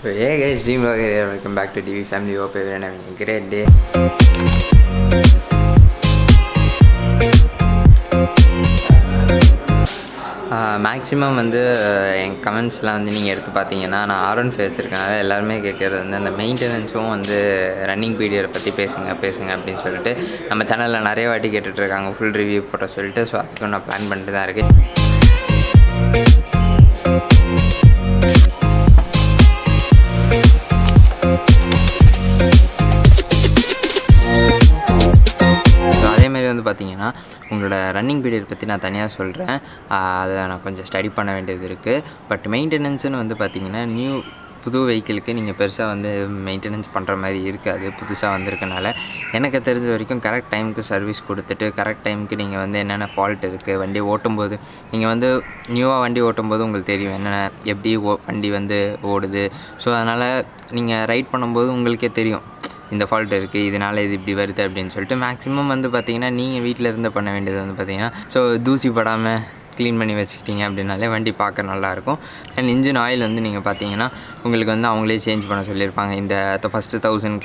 So hey guys, Dream Vlogger here. Welcome back to TV Family. Hope everyone having a great day. Maximum வந்து என் கமெண்ட்ஸ்லாம் வந்து நீங்கள் எடுத்து பார்த்தீங்கன்னா நான் R1 வச்சுருக்கனால எல்லாருமே கேட்குறது வந்து அந்த மெயின்டெனன்ஸும் வந்து ரன்னிங் பீரியடை பற்றி பேசுங்க அப்படின்னு சொல்லிட்டு நம்ம சேனலில் நிறைய வாட்டி கேட்டுட்ருக்காங்க ஃபுல் ரிவ்யூ போட்ட சொல்லிட்டு. ஸோ அதுக்கும் நான் பிளான் பண்ணிட்டு தான் இருக்கேன். பார்த்தீங்கன்னா உங்களோட ரன்னிங் பீரியட் பற்றி நான் தனியாக சொல்கிறேன். அதை நான் கொஞ்சம் ஸ்டடி பண்ண வேண்டியது இருக்குது. பட் மெயின்டெனன்ஸுன்னு வந்து பார்த்திங்கன்னா புது வெஹிக்கிளுக்கு நீங்கள் பெருசாக வந்து மெயின்டெனன்ஸ் பண்ணுற மாதிரி இருக்காது. புதுசாக வந்திருக்கனால எனக்கு தெரிஞ்ச வரைக்கும் கரெக்ட் டைமுக்கு சர்வீஸ் கொடுத்துட்டு கரெக்ட் டைமுக்கு நீங்கள் வந்து என்னென்ன ஃபால்ட் இருக்குது வண்டி ஓட்டும்போது, நீங்கள் வந்து நியூவாக வண்டி ஓட்டும்போது உங்களுக்கு தெரியும் என்னென்ன எப்படி வண்டி வந்து ஓடுது. ஸோ அதனால் நீங்கள் ரைட் பண்ணும்போது உங்களுக்கே தெரியும் இந்த ஃபால்ட் இருக்குது, இதனால் இது இப்படி வருது அப்படின்னு சொல்லிட்டு. மேக்ஸிமம் வந்து பார்த்திங்கன்னா நீங்கள் வீட்டில் இருந்து பண்ண வேண்டியது வந்து பார்த்திங்கன்னா ஸோ தூசி படாமல் க்ளீன் பண்ணி வச்சுக்கிட்டீங்க அப்படின்னாலே வண்டி பார்க்க நல்லாயிருக்கும். அண்ட் இன்ஜின் ஆயில் வந்து நீங்கள் பார்த்தீங்கன்னா உங்களுக்கு வந்து அவங்களே சேஞ்ச் பண்ண சொல்லியிருப்பாங்க. இந்த ஃபஸ்ட்டு 1000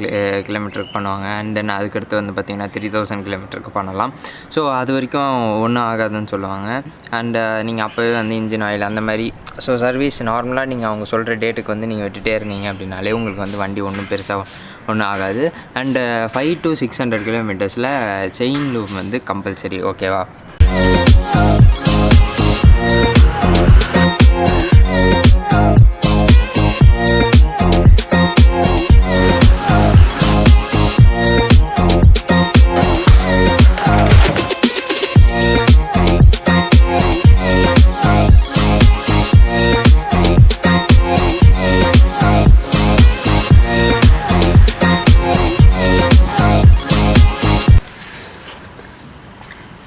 கிலோமீட்டருக்கு பண்ணுவாங்க. அண்ட் தென் அதுக்கடுத்து வந்து பார்த்திங்கன்னா 3000 கிலோமீட்டருக்கு பண்ணலாம். ஸோ அது வரைக்கும் ஒன்றும் ஆகாதுன்னு சொல்லுவாங்க. அண்டு நீங்கள் அப்போவே வந்து இன்ஜின் ஆயில் அந்த மாதிரி ஸோ சர்வீஸ் நார்மலாக நீங்கள் அவங்க சொல்கிற டேட்டுக்கு வந்து நீங்கள் விட்டுட்டே இருந்தீங்க அப்படின்னாலே உங்களுக்கு வந்து வண்டி ஒன்றும் பெருசாக ஒன்றும் ஆகாது. அண்டு 500 to 600 கிலோமீட்டர்ஸில் செயின் லூப் வந்து கம்பல்சரி. ஓகேவா?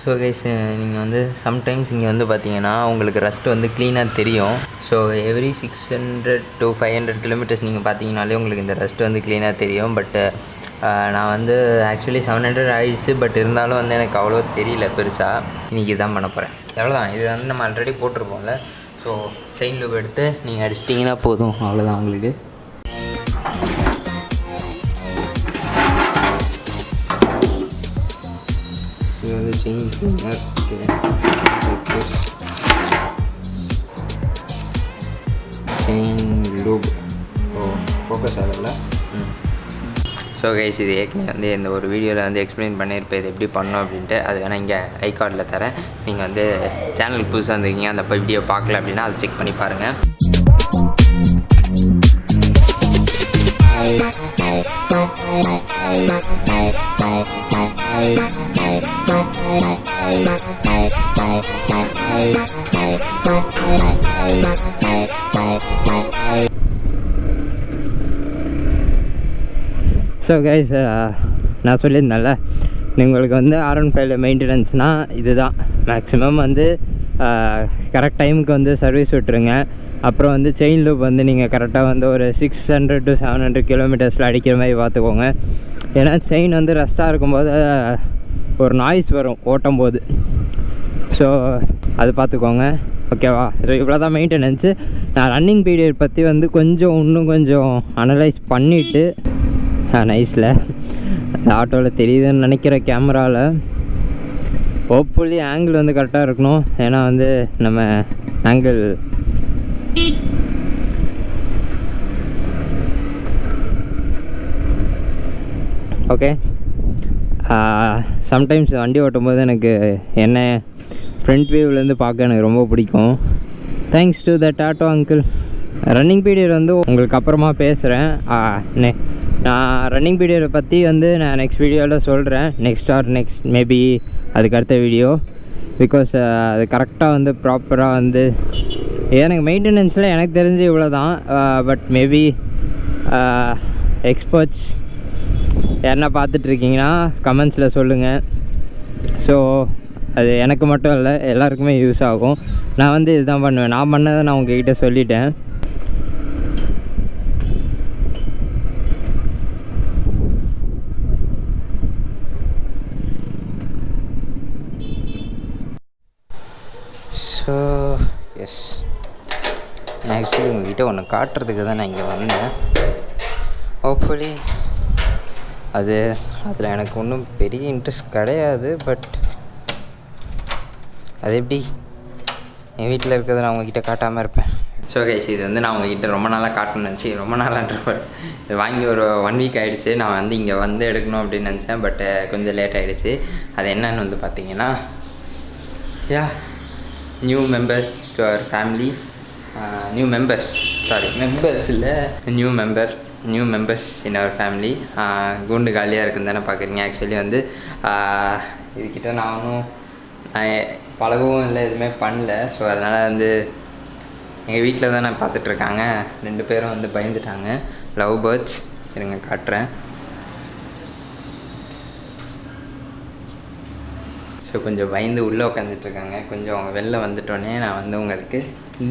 ஸோ கைஸ், நீங்கள் வந்து சம்டைம்ஸ் இங்கே வந்து பார்த்தீங்கன்னா உங்களுக்கு ரஸ்ட் வந்து க்ளீனாக தெரியும். ஸோ எவ்ரி 600 to 500 கிலோமீட்டர்ஸ் நீங்கள் பார்த்தீங்கனாலே உங்களுக்கு இந்த ரஸ்ட் வந்து க்ளீனாக தெரியும். பட்டு நான் வந்து ஆக்சுவலி 700 ஆயிடுச்சு. பட் இருந்தாலும் வந்து எனக்கு அவ்வளோ தெரியல பெருசாக. இன்றைக்கி தான் பண்ண போகிறேன். எவ்வளோதான், இது வந்து நம்ம ஆல்ரெடி போட்டிருப்போம்ல. ஸோ செயின் லூப் எடுத்து நீங்கள் அடிச்சிட்டிங்கன்னா போதும், அவ்வளோதான் உங்களுக்கு. இது வந்து chain cleaner. Okay, chain loop. Focus ஆகல. ஸோ கைஸ், இது ஏற்கனவே வந்து இந்த ஒரு வீடியோவில் வந்து எக்ஸ்பிளைன் பண்ணியிருப்பேன் இது எப்படி பண்ணோம் அப்படின்ட்டு. அது வேணால் இங்கே ஐகார்டில் தரேன். நீங்கள் வந்து சேனலுக்கு புதுசாக இருந்தீங்க அந்த வீடியோ பார்க்கல அப்படின்னா அதை செக் பண்ணி பாருங்கள். ஸோ கைஸ், நான் சொல்லியிருந்தேன்ல உங்களுக்கு வந்து R15 மெயின்டெனன்ஸ்னால் இது தான். மேக்ஸிமம் வந்து கரெக்ட் டைமுக்கு வந்து சர்வீஸ் விட்டுருங்க. அப்புறம் வந்து செயின் லூப் வந்து நீங்கள் கரெக்டாக வந்து ஒரு 600 to 700 கிலோமீட்டர்ஸில் அடிக்கிற மாதிரி பார்த்துக்கோங்க. ஏன்னா செயின் வந்து ரஸ்ட்டாக இருக்கும்போது ஒரு நாய்ஸ் வரும் ஓட்டும்போது. ஸோ அது பார்த்துக்கோங்க. ஓகேவா? ஸோ இவ்வளோ தான் மெயின்டெனன்ஸு. நான் ரன்னிங் பீரியட் பற்றி வந்து இன்னும் கொஞ்சம் அனலைஸ் பண்ணிவிட்டு நைஸில் அந்த ஆட்டோவில் தெரியுதுன்னு நினைக்கிற கேமராவில் ஹோப்ஃபுல்லி ஆங்கிள் வந்து கரெக்டாக இருக்கணும். ஏன்னா வந்து நம்ம ஆங்கிள் ஓகே. சம்டைம்ஸ் வண்டி ஓட்டும்போது எனக்கு என்ன ஃப்ரண்ட் வியூவிலேருந்து பார்க்க எனக்கு ரொம்ப பிடிக்கும். Thanks to that auto uncle. Running period வந்து உங்களுக்கு அப்புறமா பேசுகிறேன். நான் ரன்னிங் பீரியடை பற்றி வந்து நான் நெக்ஸ்ட் வீடியோவில் சொல்கிறேன். நெக்ஸ்ட் மேபி அதுக்கு அடுத்த வீடியோ. பிகாஸ் அது கரெக்டாக வந்து ப்ராப்பராக வந்து எனக்கு மெயின்டெனன்ஸில் எனக்கு தெரிஞ்சு இவ்வளோ தான். பட் மேபி எக்ஸ்பர்ட்ஸ் யாருன்னா பார்த்துட்ருக்கீங்கன்னா கமெண்ட்ஸில் சொல்லுங்கள். ஸோ அது எனக்கு மட்டும் இல்லை, எல்லாருக்குமே யூஸ் ஆகும். நான் வந்து இதுதான் பண்ணுவேன். நான் பண்ணதை நான் உங்ககிட்ட சொல்லிட்டேன். ஸோ எஸ், ஆக்சுவலி உங்கள்கிட்ட ஒன்று காட்டுறதுக்கு தான் நான் இங்கே வந்தேன். ஹோப்ஃபுல்லி அதில் எனக்கு ஒன்றும் பெரிய இன்ட்ரெஸ்ட் கிடையாது. பட் அது எப்படி என் வீட்டில் இருக்கிறத நான் உங்ககிட்ட காட்டாமல் இருப்பேன். ஸோ கைஸ், இது வந்து நான் உங்ககிட்ட ரொம்ப நாளாக காட்டணும்னு நினச்சி, ரொம்ப நாளான்றப்ப இது வாங்கி ஒரு 1 வீக் ஆகிடுச்சு. நான் வந்து இங்கே வந்து எடுக்கணும் அப்படின்னு நினச்சேன். பட் கொஞ்சம் லேட் ஆகிடுச்சு. அது என்னன்னு வந்து பார்த்தீங்கன்னா, new members to our family. Members இல்லை, new members in our family. கூண்டு காலியாக இருக்குன்னு தானே பார்க்குறீங்க. ஆக்சுவலி வந்து இதுக்கிட்ட நான் பழகவும் இல்லை, எதுவுமே பண்ணல. ஸோ அதனால் வந்து எங்கள் வீட்டில் தான் நான் பார்த்துட்ருக்காங்க. 2 பேரும் வந்து பயந்துட்டாங்க. லவ் பேர்ட்ஸ் இருங்க காட்டுறேன். ஸோ கொஞ்சம் பயந்து உள்ளே உட்காந்துட்ருக்காங்க. கொஞ்சம் அவங்க வெளில வந்துட்டோன்னே நான் வந்து உங்களுக்கு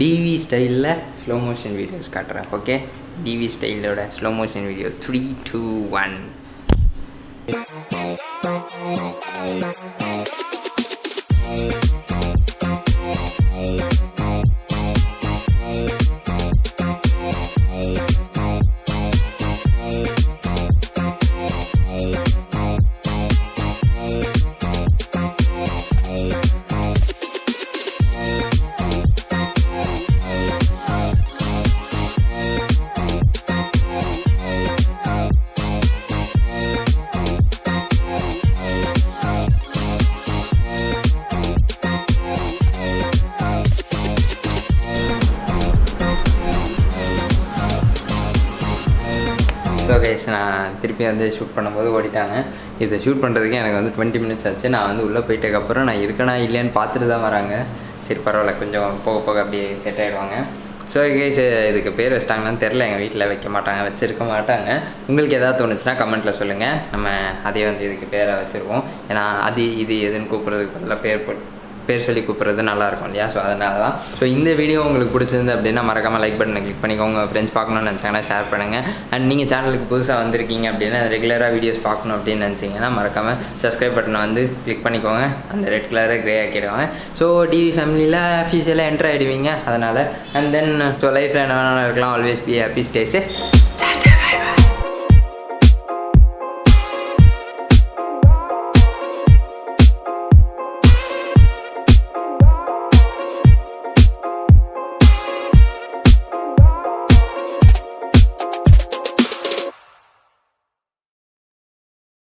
டிவி ஸ்டைலில் ஸ்லோ மோஷன் வீடியோஸ் காட்டுறேன். ஓகே, டிவி ஸ்டைலோட slow motion video 3, 2, 1. So guys, நான் திருப்பி வந்து ஷூட் பண்ணும்போது ஓடிட்டாங்க. இதை ஷூட் பண்ணுறதுக்கு எனக்கு வந்து 20 மினிட்ஸ் ஆச்சு. நான் வந்து உள்ளே போயிட்டதுக்கப்புறம் நான் இருக்கேனா இல்லையான்னு பார்த்துட்டு தான் வராங்க. சரி பரவாயில்ல, கொஞ்சம் போக போக அப்படியே செட் ஆகிடுவாங்க. ஸோ கைஸ், இதுக்கு பேர் வச்சிட்டாங்கன்னு தெரில. எங்கள் வீட்டில் வைக்க மாட்டாங்க, வச்சுருக்க மாட்டாங்க. உங்களுக்கு எதாவது தோணுச்சுன்னா கமெண்ட்டில் சொல்லுங்கள். நம்ம அதே வந்து இதுக்கு பேரை வச்சுருவோம். ஏன்னா இது எதுன்னு கூப்பிட்றதுக்கு பதிலாக பேர் சொல்லி கூப்பிட்றது நல்லாயிருக்கும் இல்லையா? ஸோ அதனால தான். ஸோ இந்த வீடியோ உங்களுக்கு பிடிச்சிருந்து அப்படின்னா மறக்காமல் லைக் பட்டனை கிளிக் பண்ணிக்கோங்க. உங்கள் ஃப்ரெண்ட்ஸ் பார்க்கணும்னு நினச்சாங்கன்னா ஷேர் பண்ணுங்கள். அண்ட் நீங்கள் சேனலுக்கு புதுசாக வந்திருக்கீங்க அப்படின்னா ரெகுலராக வீடியோஸ் பார்க்கணும் அப்படின்னு நினச்சிங்கன்னா மறக்காமல் சப்ஸ்கிரைப் பட்டனை வந்து கிளிக் பண்ணிக்கோங்க. அந்த ரெட் கலரை க்ரே ஆக்கிடுவாங்க. ஸோ டிவி ஃபேமிலியில் அஃபீஷியலாக என்ட்ரு ஆகிடுவீங்க. அதனால் அண்ட் தென் ஸோ லைஃப்பில் என்ன வேணாலும் இருக்கலாம். Always be happy, stay safe.